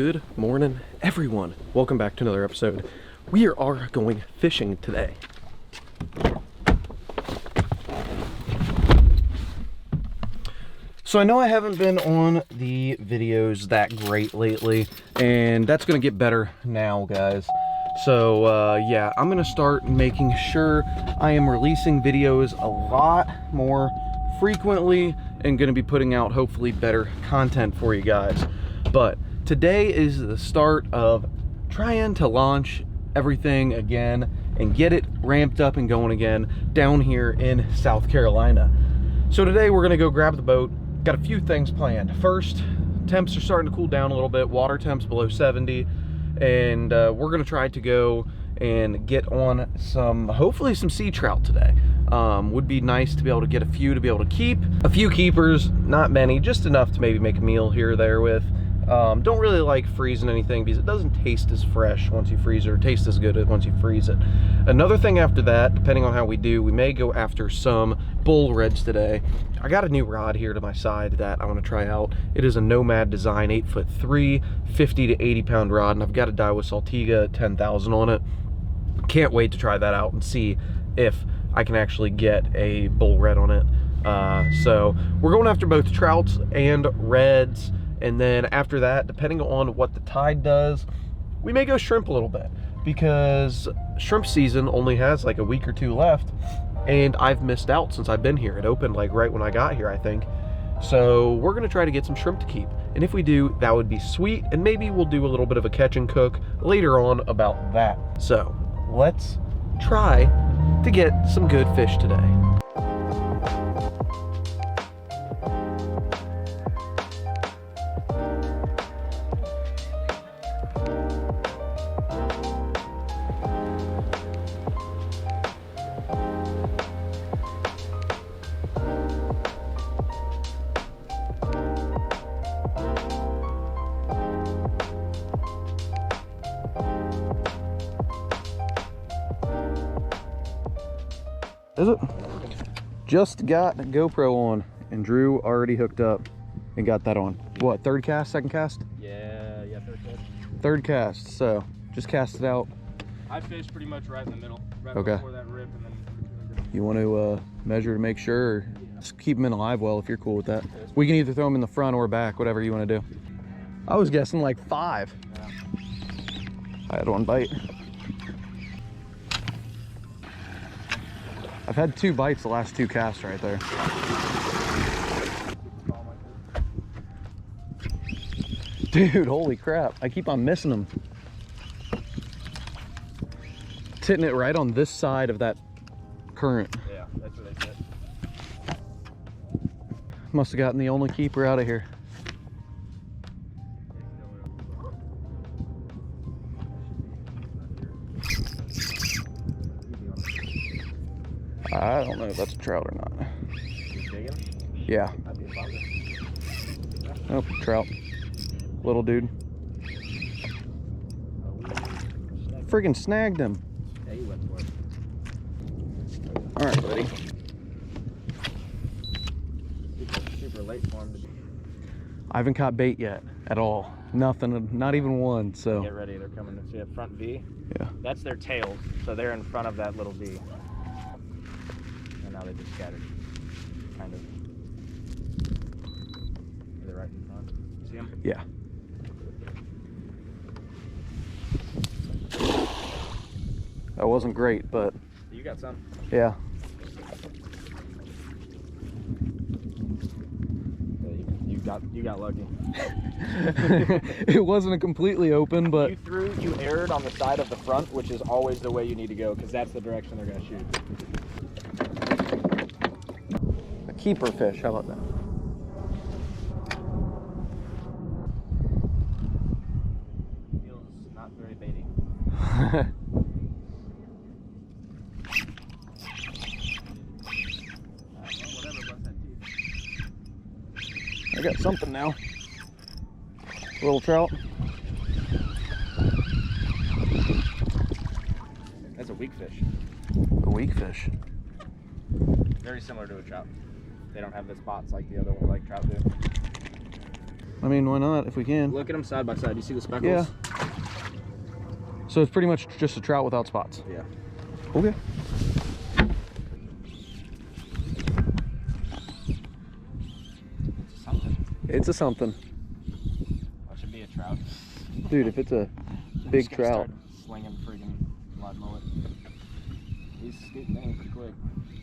Good morning, everyone. Welcome back to another episode. We are going fishing today. So I know I haven't been on the videos that great lately, and that's gonna get better now, guys. So yeah, I'm gonna start making sure I am releasing videos a lot more frequently and gonna be putting out hopefully better content for you guys. But today is the start of trying to launch everything again and get it ramped up and going again down here in South Carolina. So today we're gonna go grab the boat. Got a few things planned. First, temps are starting to cool down a little bit. Water temps below 70, and we're gonna try to go and get on hopefully some sea trout today. Would be nice to be able to get a few to be able to keep. A few keepers, not many, just enough to maybe make a meal here or there with. Don't really like freezing anything because it doesn't taste as fresh once you freeze it, or taste as good once you freeze it. Another thing after that, depending on how we do, we may go after some bull reds today. I got a new rod here to my side that I want to try out. It is a Nomad Design 8'3", 50 to 80 pound rod, and I've got a Daiwa Saltiga 10,000 on it. Can't wait to try that out and see if I can actually get a bull red on it. So we're going after both trouts and reds. And then after that, depending on what the tide does, we may go shrimp a little bit, because shrimp season only has like a week or two left, and I've missed out since I've been here. It opened like right when I got here, I think. So we're gonna try to get some shrimp to keep. And if we do, that would be sweet, and maybe we'll do a little bit of a catch and cook later on about that. So let's try to get some good fish today. Is it? Just got GoPro on, and Drew already hooked up and got that on. What, third cast, second cast? Yeah, third cast. Third cast, so just cast it out. I fished pretty much right in the middle, right okay. before that rip, and then... You want to measure to make sure, or just keep them in a live well if you're cool with that. We can either throw them in the front or back, whatever you want to do. I was guessing like 5. Yeah. I had one bite. I've had 2 bites the last 2 casts right there. Dude, holy crap. I keep on missing them. It's hitting it right on this side of that current. Yeah, that's what they said. Must have gotten the only keeper out of here. I don't know if that's a trout or not. Yeah. Nope, trout. Little dude. Friggin' snagged him. Yeah, you went for it. All right, buddy. Super late for him to be. I haven't caught bait yet at all. Nothing, not even one, so. Get ready, they're coming to see a front V. Yeah. That's their tails, so they're in front of that little V. And now they just scattered, kind of. They're right in front. See them? Yeah. That wasn't great, but. You got some. Yeah. You got lucky. It wasn't completely open, but You erred on the side of the front, which is always the way you need to go, because that's the direction they're going to shoot. a keeper fish. How about that? Feels not very baity. I got something now. Little trout. That's a weak fish. A weak fish. Very similar to a trout. They don't have the spots like the other one, like trout do. I mean, why not if we can? Look at them side by side. You see the speckles? Yeah. So it's pretty much just a trout without spots. Yeah. Okay. It's a something. That should be a trout. Dude, if it's a big trout. Slinging friggin' live mullet. He's scooting in pretty quick.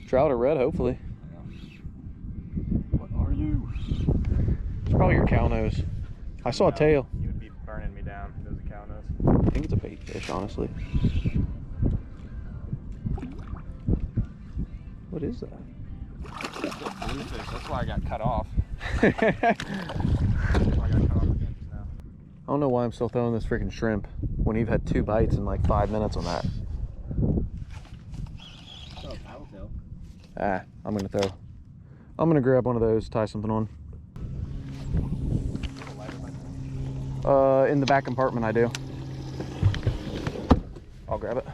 Trout or red, hopefully. What are you? It's probably your cow nose. I saw a tail. You would be burning me down if it was a cow nose. I think it's a bait fish, honestly. What is that? Bluefish. That's why I got cut off. I don't know why I'm still throwing this freaking shrimp when you've had 2 bites in like 5 minutes on that. Ah, I'm gonna grab one of those, tie something on. In the back compartment I do. I'll grab it.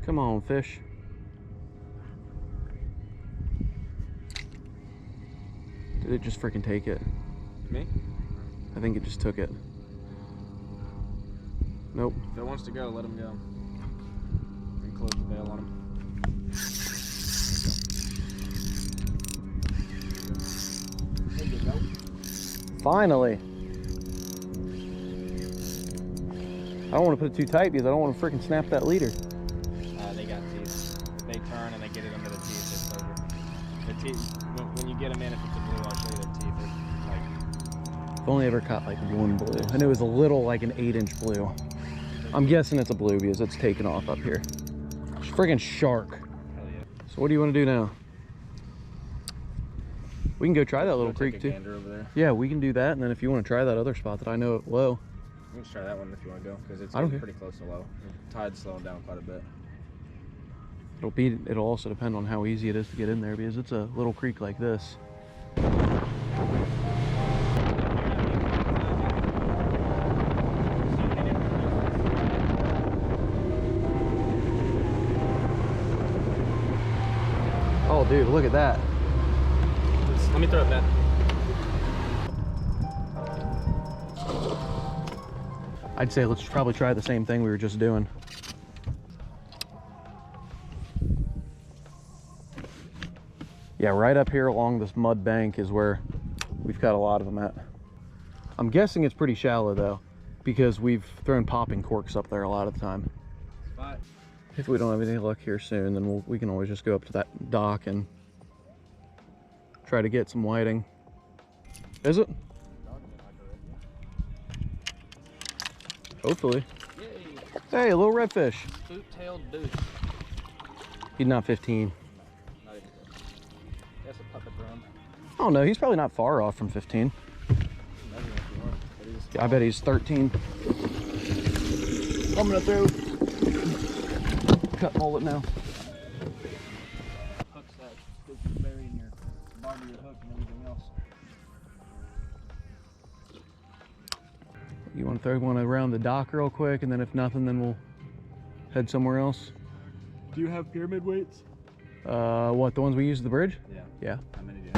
Come on, fish. Did it just freaking take it? Me? I think it just took it. Nope. If it wants to go, let him go. And close the bail on him. There you go. Finally. I don't want to put it too tight because I don't want to freaking snap that leader. They got teeth. If they turn and they get it under the teeth, it's over. The teeth, when you get them in, if it's a blue, I'll show you the teeth. They're like... I've only ever caught like one blue, and it was a little like an 8-inch blue. I'm guessing it's a blue because it's taken off up here. It's a freaking shark. Hell yeah. So what do you want to do now? We can go try that little Go creek take a too. gander over there. Yeah, we can do that, and then if you want to try that other spot that I know at low. You can just try that one if you want to go, because it's I don't care. pretty close to low. The tide's slowing down quite a bit. It'll also depend on how easy it is to get in there because it's a little creek like this. Oh dude, look at that. Let me throw that. I'd say let's probably try the same thing we were just doing. Yeah, right up here along this mud bank is where we've got a lot of them at. I'm guessing it's pretty shallow though, because we've thrown popping corks up there a lot of the time. Spot. If we don't have any luck here soon, then we can always just go up to that dock and try to get some whiting. Is it? Hopefully. Yay. Hey, a little redfish. Boot-tailed deuce. He's not 15. Not even good. That's a puppet drum. Oh no, he's probably not far off from 15. I bet he's 13. I'm gonna throw. Cut mullet now. Hooks that stupid berry in your barb of your hook and everything else. You want to throw one around the dock real quick, and then if nothing, then we'll head somewhere else. Do you have pyramid weights? What, the ones we use at the bridge? Yeah. Yeah. How many do you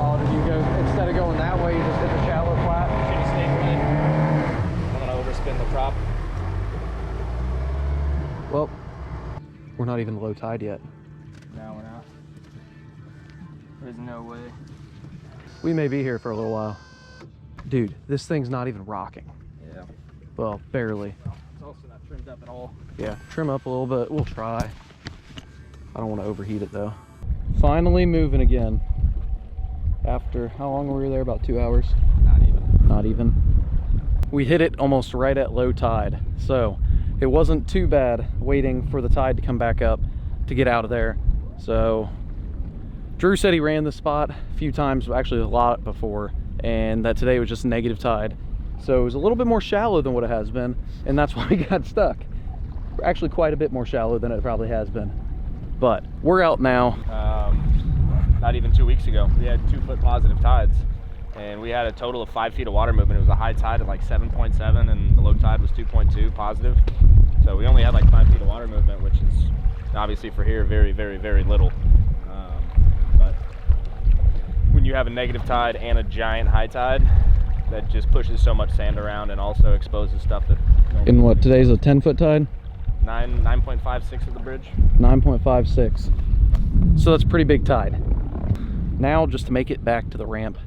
Oh, did you go, instead of going that way, you just hit the shallow flat? Should you stay with it? I'm gonna overspin the prop. Well, we're not even low tide yet. No, we're not. There's no way. We may be here for a little while. Dude, this thing's not even rocking. Yeah. Well, barely. Well, it's also not trimmed up at all. Yeah, trim up a little bit. We'll try. I don't want to overheat it though. Finally moving again. After, how long were we there? About 2 hours? Not even. Not even. We hit it almost right at low tide. So it wasn't too bad waiting for the tide to come back up to get out of there. So Drew said he ran the spot a few times, actually a lot before, and that today was just negative tide. So it was a little bit more shallow than what it has been, and that's why we got stuck. Actually quite a bit more shallow than it probably has been. But we're out now. Not even 2 weeks ago, we had 2 foot positive tides. and we had a total of 5 feet of water movement. It was a high tide at like 7.7 and the low tide was 2.2 positive. So we only had like 5 feet of water movement, which is obviously for here very, very, very little. But when you have a negative tide and a giant high tide, that just pushes so much sand around and also exposes stuff that. And what, today's a 10-foot tide? 9.56 at the bridge. 9.56. So that's a pretty big tide. Now just to make it back to the ramp.